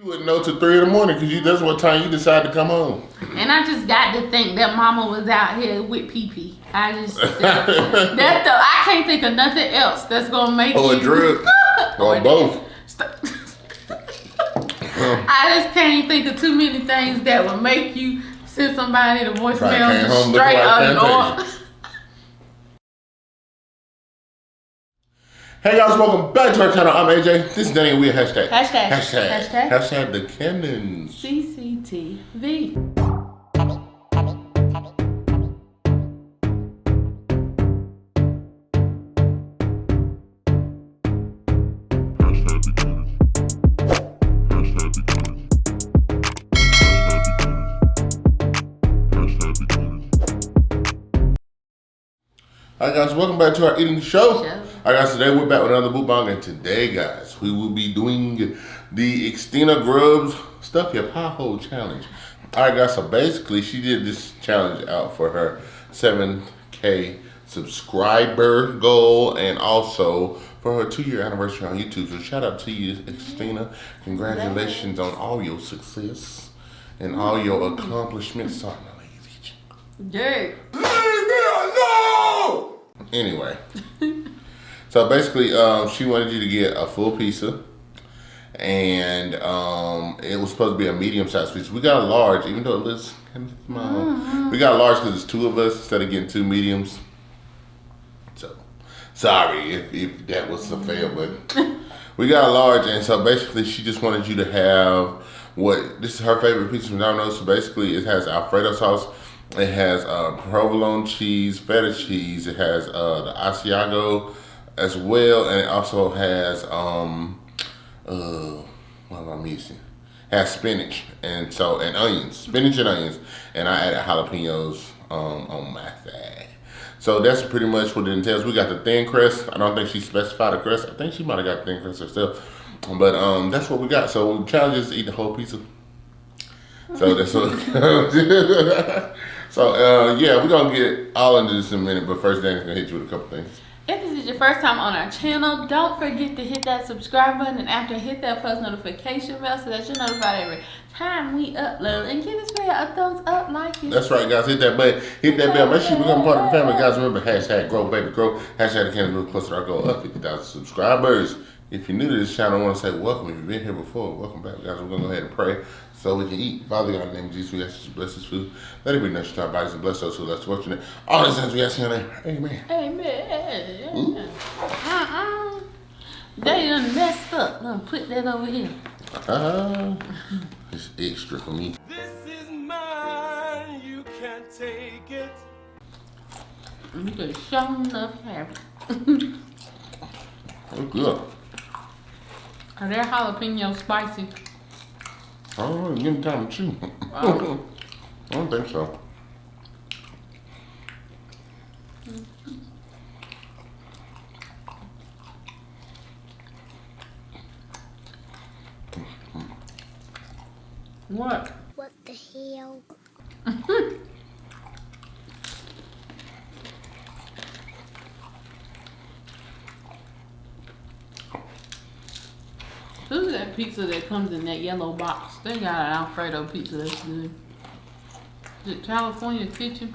You wouldn't know till 3 in the morning because that's what time you decide to come home. And I just got to think that mama was out here with PP. I can't think of nothing else that's gonna make Or a drug. Or both. I just can't think of too many things that would make you send somebody to voicemail just straight up. Hey guys, welcome back to our channel. I'm AJ. This is Danny and we are hashtag the Cannons. CCTV. Alright guys, welcome back to our eating show. Alright guys, today we're back with another mukbang, and today guys, we will be doing the Grubz Stuff Your Pie Hole Challenge. Alright guys, so basically she did this challenge out for her 7K subscriber goal and also for her 2-year anniversary on YouTube. So shout out to you, Christina. Congratulations on all your success and all your accomplishments. Sorry, my ladies. Yay. Anyway, so basically, she wanted you to get a full pizza, and it was supposed to be a medium-sized pizza. We got a large, even though it looks kind of small. We got a large because it's 2 of us instead of getting 2 mediums. So, sorry if that was a fail, but we got a large, and so basically, she just wanted you to have this is her favorite pizza from Domino's. So basically, it has Alfredo sauce. It has provolone cheese, feta cheese. It has the Asiago as well, and it also has what am I missing? It has spinach and onions, spinach and onions, and I added jalapenos on my side. So that's pretty much what it entails. We got the thin crust. I don't think she specified a crust. I think she might have got thin crust herself, but that's what we got. So the challenge is to eat the whole pizza. So that's what. So, yeah, we're going to get all into this in a minute, but first Danny's going to hit you with a couple things. If this is your first time on our channel, don't forget to hit that subscribe button, and after hit that post notification bell so that you're notified every time we upload. And give this video a thumbs up, like it. That's right, guys. Hit that button. Hit that bell. Make sure you become part of the family. Guys, remember, hashtag grow, baby, grow. Hashtag the Cannons move closer to our goal of 50,000 subscribers. If you're new to this channel, I want to say welcome. If you've been here before, welcome back, guys. We're going to go ahead and pray so we can eat. Father God, in the name of Jesus, we ask you to bless this food. Let it be nourished to our bodies and bless those who love to watch it. All these things we ask in your name. Amen. Amen. They done messed up. Now put that over here. It's extra for me. This is mine, you can't take it. You can show enough have it. It's good. Are their jalapenos spicy? I don't know, give me time to chew. I don't think so. What? What the hell? Who's that pizza that comes in that yellow box? They got an Alfredo pizza that's good. Is it California Kitchen?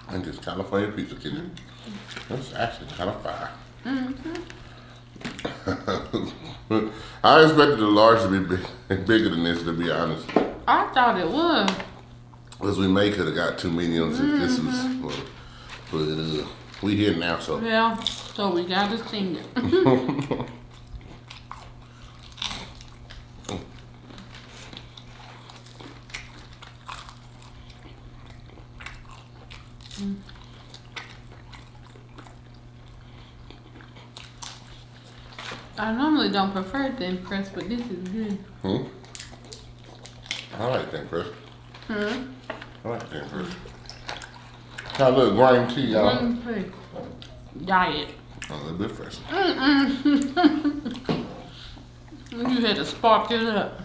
I think it's California Pizza Kitchen. That's actually kind of fire. I expected the large to be bigger than this, to be honest. I thought it was. Because we may could have got 2 mediums if this was, but we here now, so. Yeah, so we gotta sing it. I normally don't prefer thin crust, but this is good. I like thin crust. I like thin crust. Got a little green tea, y'all. Diet. A little bit fresh. You had to spark it up.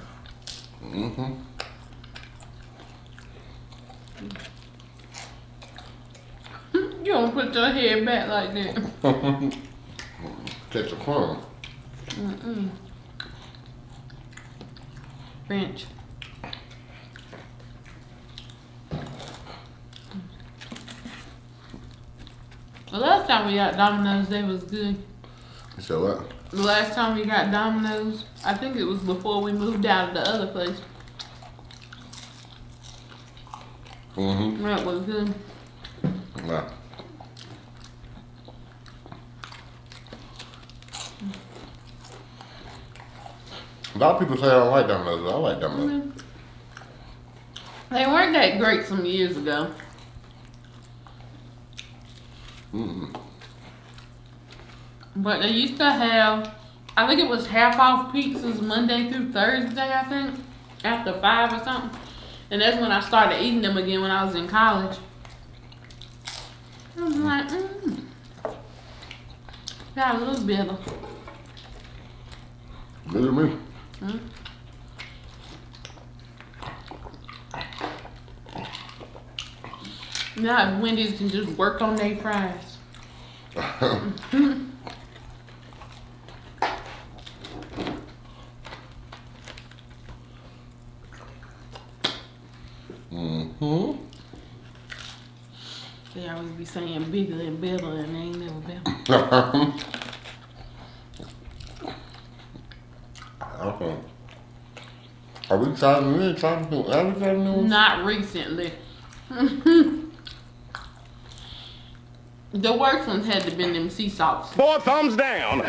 You don't put your head back like that. Catch a crumb. French. The last time we got Domino's, they was good. So what? The last time we got Domino's, I think it was before we moved out of the other place. That was good. Nah. A lot of people say I don't like Domino's, but I like Domino's. They weren't that great some years ago. But they used to have, I think it was half off pizzas Monday through Thursday, I think, after 5 or something. And that's when I started eating them again when I was in college. I was like, got a little better. Good to me. Now Wendy's can just work on their fries. They always be saying bigger and better, and they ain't never better. Okay. Are we trying to advertising news? Not recently. The worst ones had to been them sea salts. 4 thumbs down.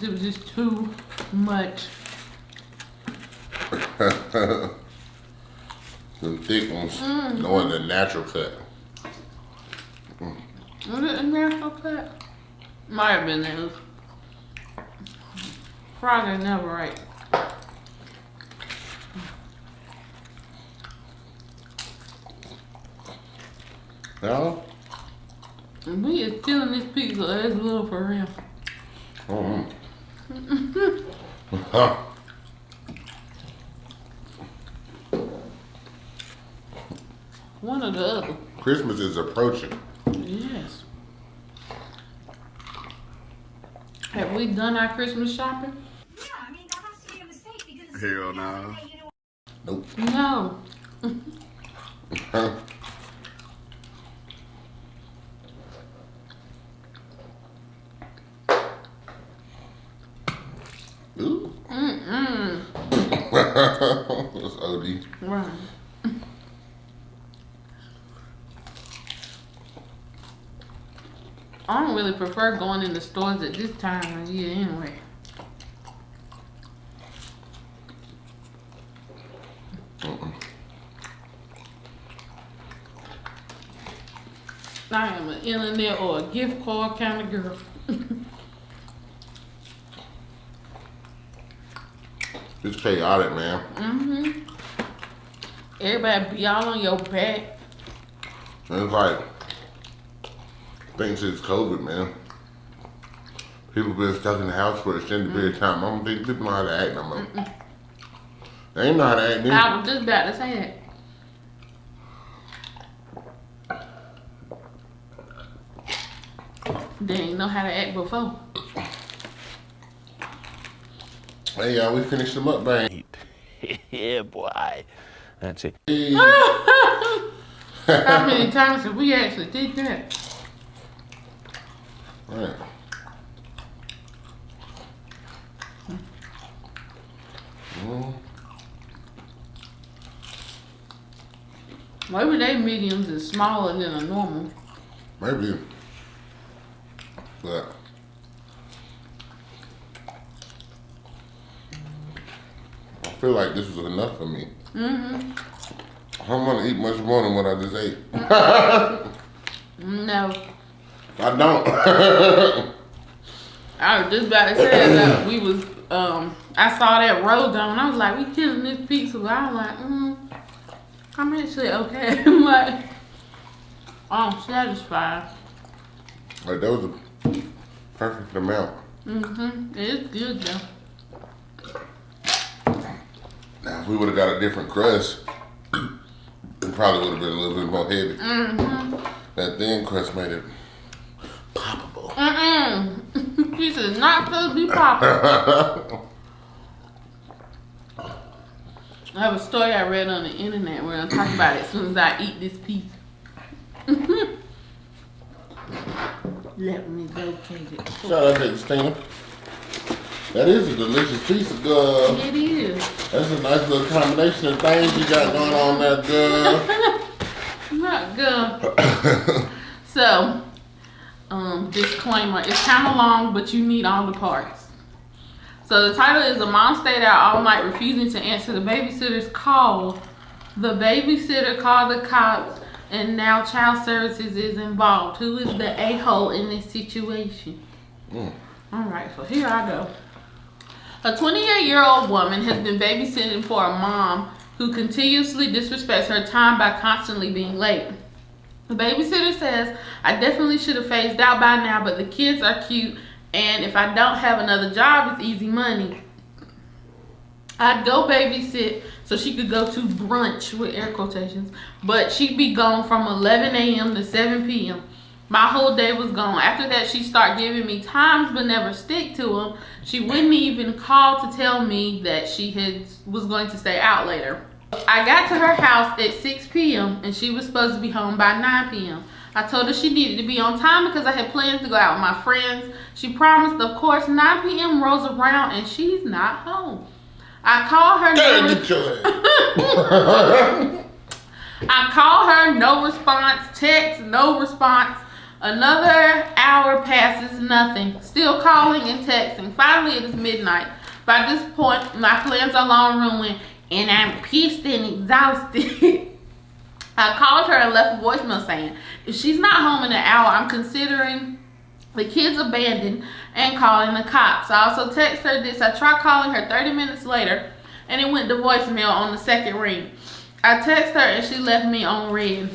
It was just too much. The thick ones. The one the natural cut. Was it a natural cut? Might have been those. Fries are never right. No? We is stealing this pizza as little for real. One or the other. Christmas is approaching. Yes. Have we done our Christmas shopping? Yeah, I mean, that has to be a mistake because... Hell no. Nope. No. Ooh. That's OD. Right. I don't really prefer going in the stores at this time of year anyway. I am an internet or a gift card kind of girl. It's chaotic, man. Everybody be all on your back. And it's like, thanks since COVID, man. People been stuck in the house for an extended period of time. I don't think people know how to act no more. They ain't know how to act I neither. was just about to say that. They ain't know how to act before. Hey, y'all, we finished the mukbang. Yeah, boy. That's it. Hey. How many times have we actually did that? Right. Maybe they mediums is smaller than a normal. Maybe. But I feel like this was enough for me. I don't want to eat much more than what I just ate. No. I don't. I was just about to say that we was, I saw that road going. I was like, we killing this pizza. But I was like, I'm actually okay. I'm like, I'm satisfied. Like, that was a perfect amount. It's good though. Now, if we would have got a different crust, it probably would have been a little bit more heavy. That thin crust made it poppable. You piece is not supposed to be popping. I have a story I read on the internet where I'm talking about it as soon as I eat this piece. Let me locate it. Shout out to Christina. That is a delicious piece of girl. It is. That's a nice little combination of things you got going on there, girl. Not good. So, disclaimer. It's kind of long, but you need all the parts. So the title is: A Mom Stayed Out All Night Refusing to Answer the Babysitter's Call. The babysitter called the cops, and now Child Services is involved. Who is the a-hole in this situation? Alright, so here I go. A 28-year-old woman has been babysitting for a mom who continuously disrespects her time by constantly being late. The babysitter says, I definitely should have phased out by now, but the kids are cute, and if I don't have another job, it's easy money. I'd go babysit so she could go to brunch, with air quotations, but she'd be gone from 11 a.m. to 7 p.m. My whole day was gone. After that, she started giving me times but never stick to them. She wouldn't even call to tell me that she was going to stay out later. I got to her house at 6 p.m. and she was supposed to be home by 9 p.m. I told her she needed to be on time because I had plans to go out with my friends. She promised, of course. 9 p.m. rolls around and she's not home. I call her. I call her, no response. Text, no response. Another hour passes, nothing. Still calling and texting. Finally, it is midnight. By this point, my plans are long ruined, and I'm pissed and exhausted. I called her and left a voicemail saying, if she's not home in an hour, I'm considering the kids abandoned and calling the cops. I also text her this. I tried calling her 30 minutes later, and it went to voicemail on the second ring. I text her, and she left me on red.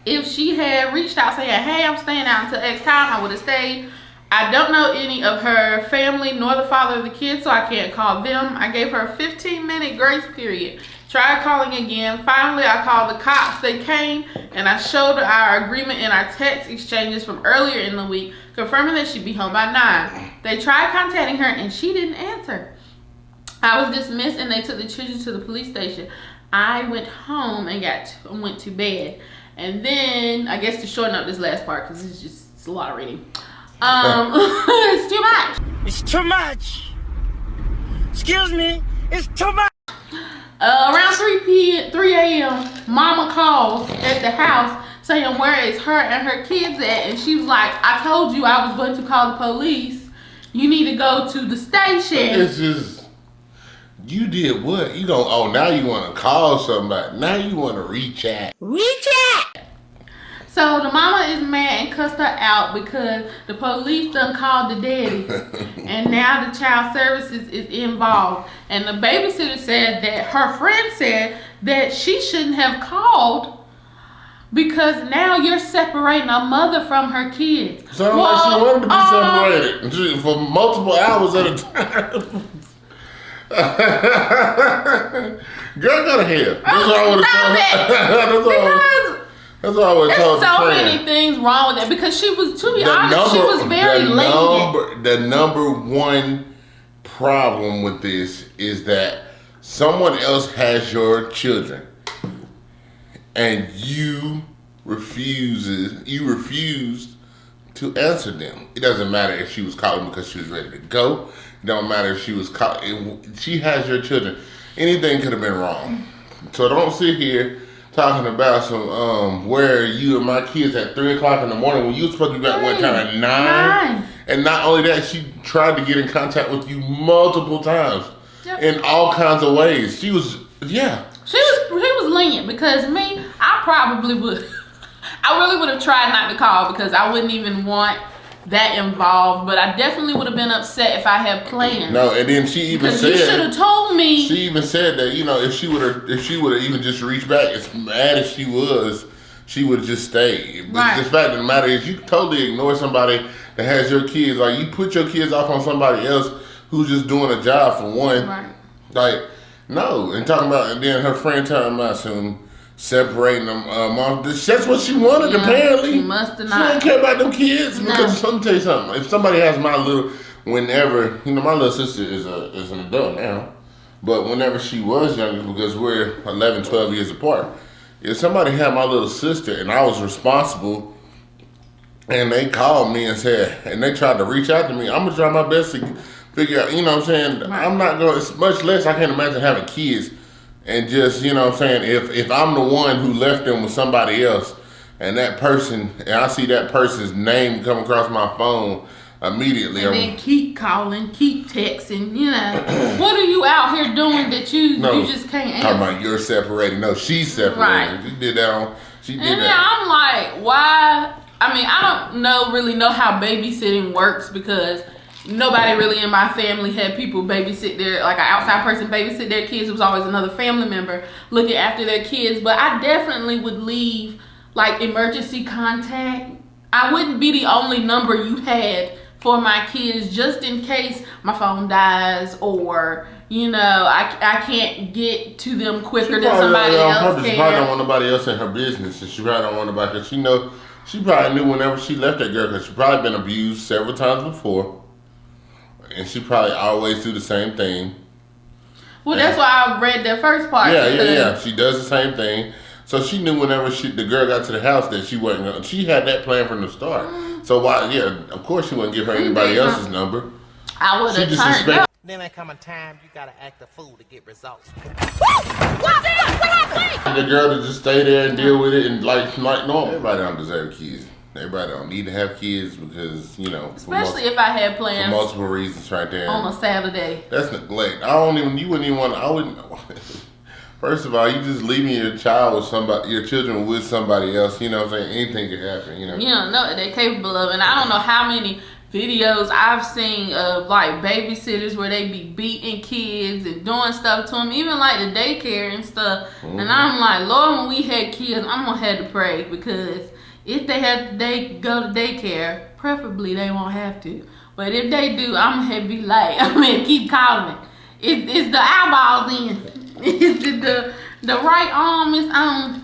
If she had reached out saying, hey, I'm staying out until X time, I would have stayed. I don't know any of her family nor the father of the kids, so I can't call them. I gave her a 15-minute grace period. Tried calling again. Finally, I called the cops. They came, and I showed our agreement in our text exchanges from earlier in the week, confirming that she'd be home by 9. They tried contacting her, and she didn't answer. I was dismissed, and they took the children to the police station. I went home and went to bed. And then, I guess to shorten up this last part, because it's a lot of reading. It's too much. It's too much. Excuse me. It's too much. Around 3 a.m., Mama calls at the house saying where is her and her kids at. And she was like, I told you I was going to call the police. You need to go to the station. It's just, you did what? You don't, oh, now you want to call somebody. Now you want to reach out. So the mama is mad and cussed her out because the police done called the daddy. And now the child services is involved. And the babysitter said that her friend said that she shouldn't have called because now you're separating a mother from her kids. Sounds like she wanted to be separated for multiple hours at a time. Girl, go to hell. That's all I would have told. That's all I would have told. There's so many things wrong with that because she was, to be honest, she was very late. The number one problem with this is that someone else has your children and you refused to answer them. It doesn't matter if she was calling because she was ready to go. It don't matter if she was calling. She has your children. Anything could have been wrong. So don't sit here talking about some where you and my kids at 3 o'clock in the morning when you were supposed to be back what time at 9? And not only that, she tried to get in contact with you multiple times in all kinds of ways. She was He was lenient because me, I probably would. I really would have tried not to call because I wouldn't even want that involved, but I definitely would have been upset if I had plans. No, and then she even said, you should have told me. She even said that, you know, if she would have even just reached back, as mad as she was, she would have just stayed. But the fact of the matter is, you totally ignore somebody that has your kids. Like, you put your kids off on somebody else who's just doing a job for one. Right. Like, no. And talking about, and then her friend telling me separating them. That's what she wanted, apparently. She must have She not. didn't care about them kids. No. Because let me tell you something. If somebody has my little, whenever, my little sister is an adult now, but whenever she was younger, because we're 11, 12 years apart, if somebody had my little sister and I was responsible, and they called me and said, and they tried to reach out to me, I'm going to try my best to figure out, you know what I'm saying? Right. I'm not going, it's much less, I can't imagine having kids and just, you know what I'm saying, if I'm the one who left them with somebody else, and that person, and I see that person's name come across my phone immediately. And then keep calling, keep texting, you know. What are you out here doing that you just can't answer? Talking about you're separating. No, she's separating. Right. She did that on, she did and that. then I'm like, why? I mean, I don't really know how babysitting works because nobody really in my family had people babysit like an outside person babysit their kids. It was always another family member looking after their kids. But I definitely would leave like emergency contact. I wouldn't be the only number you had for my kids just in case my phone dies or, you know, I can't get to them quicker than somebody else can. She probably don't want nobody else in her business, and she probably don't want nobody, because she probably knew whenever she left that girl, because she probably been abused several times before, and she probably always do the same thing. Well, that's why I read that first part. Yeah. She does the same thing. So she knew whenever the girl got to the house that she wasn't gonna, she had that plan from the start. So of course she wouldn't give her anybody else's number. I would have She just turned suspected. up. Then there come a time you gotta act a fool to get results. The girl to just stay there and deal with it and like normal. Everybody don't deserve kids. Everybody don't need to have kids because, you know. Especially if I had plans for multiple reasons right there. on a Saturday. That's neglect. You wouldn't even want, I wouldn't. First of all, you just leaving your children with somebody else, you know what I'm saying? Anything could happen, you know. You don't know what they're capable of. And I don't know how many videos I've seen of like babysitters where they be beating kids and doing stuff to them, even like the daycare and stuff. Mm-hmm. And I'm like, Lord, when we had kids, I'm gonna have to pray, because if they go to daycare, preferably they won't have to. But if they do, I'm gonna have to be like, I'm gonna keep calling it. It's the eyeballs in. It's the right arm is on.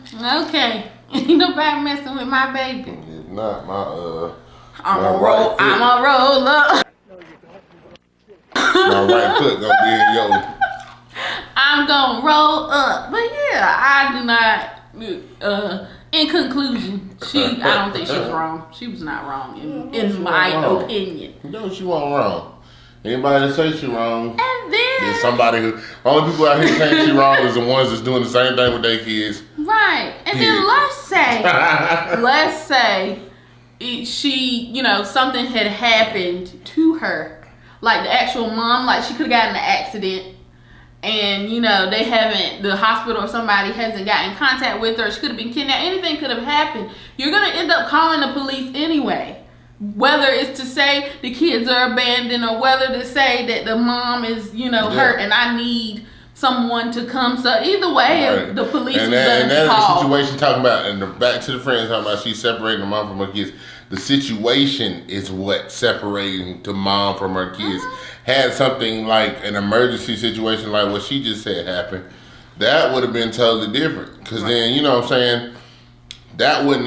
Okay, ain't nobody messing with my baby. It's not my I'm gonna roll up. My right foot gonna be in your. I'm gonna roll up. But yeah, I do not. In conclusion, I don't think she was wrong. She was not wrong in my opinion. No, she wasn't wrong. Anybody that says she wrong, and then there's somebody who. Only people out here saying she wrong is the ones that's doing the same thing with their kids. Right, and then let's say she, you know, something had happened to her, like the actual mom, like she could have gotten in an accident, and you know the hospital or somebody hasn't gotten in contact with her. She could have been kidnapped. Anything could have happened. You're gonna end up calling the police anyway. Whether it's to say the kids are abandoned or whether to say that the mom is, you know, hurt and I need someone to come. So either way, the police was going to call. And that's the situation talking about, and back to the friends talking about she's separating the mom from her kids. The situation is what separating the mom from her kids. Had something like an emergency situation like what she just said happen, that would have been totally different. Because then, you know what I'm saying, that would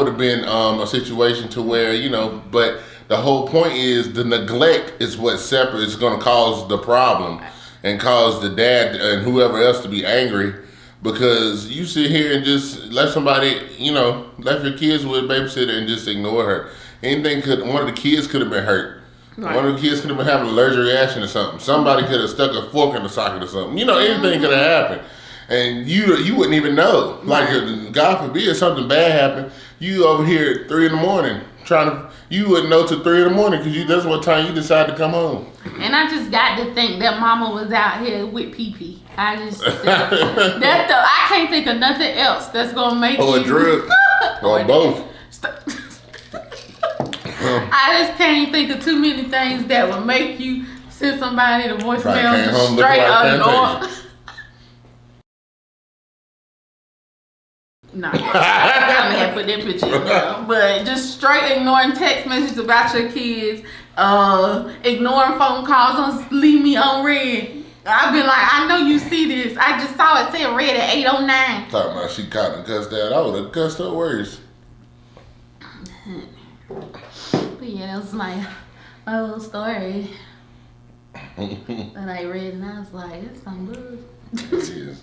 have been a situation to where, you know, but the whole point is the neglect is what is going to cause the problem and cause the dad and whoever else to be angry, because you sit here and just let somebody, you know, left your kids with a babysitter and just ignore her. One of the kids could have been hurt. Right. One of the kids could have been having an allergic reaction or something. Somebody could have stuck a fork in the socket or something. You know, anything could have happened. And you wouldn't even know. Like, God forbid something bad happened, you over here at 3 a.m. you wouldn't know till 3 a.m. because that's what time you decide to come home. And I just got to think that mama was out here with pee-pee. I can't think of nothing else that's going to make you. Or a drug. Or both. I just can't think of too many things that would make you send somebody to voicemail just straight up. No, I'm gonna have to put that picture in there. But just straight ignoring text messages about your kids, ignoring phone calls, leave me on red. I've been like, I know you see this. I just saw it say red at 8:09. Talking about she caught and cussed that. I would have cussed her worse. But yeah, that was my little story that I read, and I was like, it's some good. It is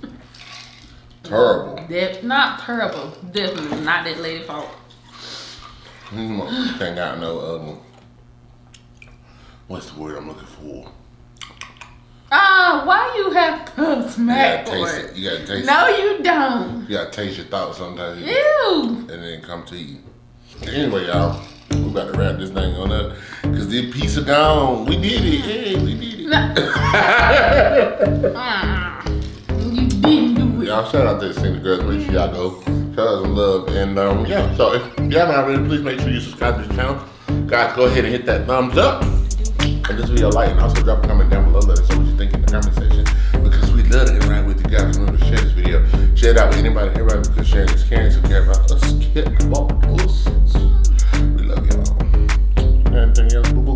terrible. Not terrible. Definitely not that lady's fault. Ain't got no what's the word I'm looking for? Why you have to smack You gotta for taste it? it. You gotta taste No, it. you don't. You gotta taste your thoughts sometimes. Ew. And then come to you. Anyway, y'all, we about to wrap this thing on up. Cause this pizza gone. We did it. Hey, we did it. You didn't do it. Y'all shout out to the single girls. Where y'all go. Shout out some love. And yeah, so if you haven't already, please make sure you subscribe to the channel. Guys, go ahead and hit that thumbs up. And this video like, and also drop a comment down below. Let us know what you think in the comment section. Because we love to interact with you guys. Remember to share this video. Share it out with anybody, everybody, because sharing is caring. So care about us. Care about us. We love y'all. Anything else, boo?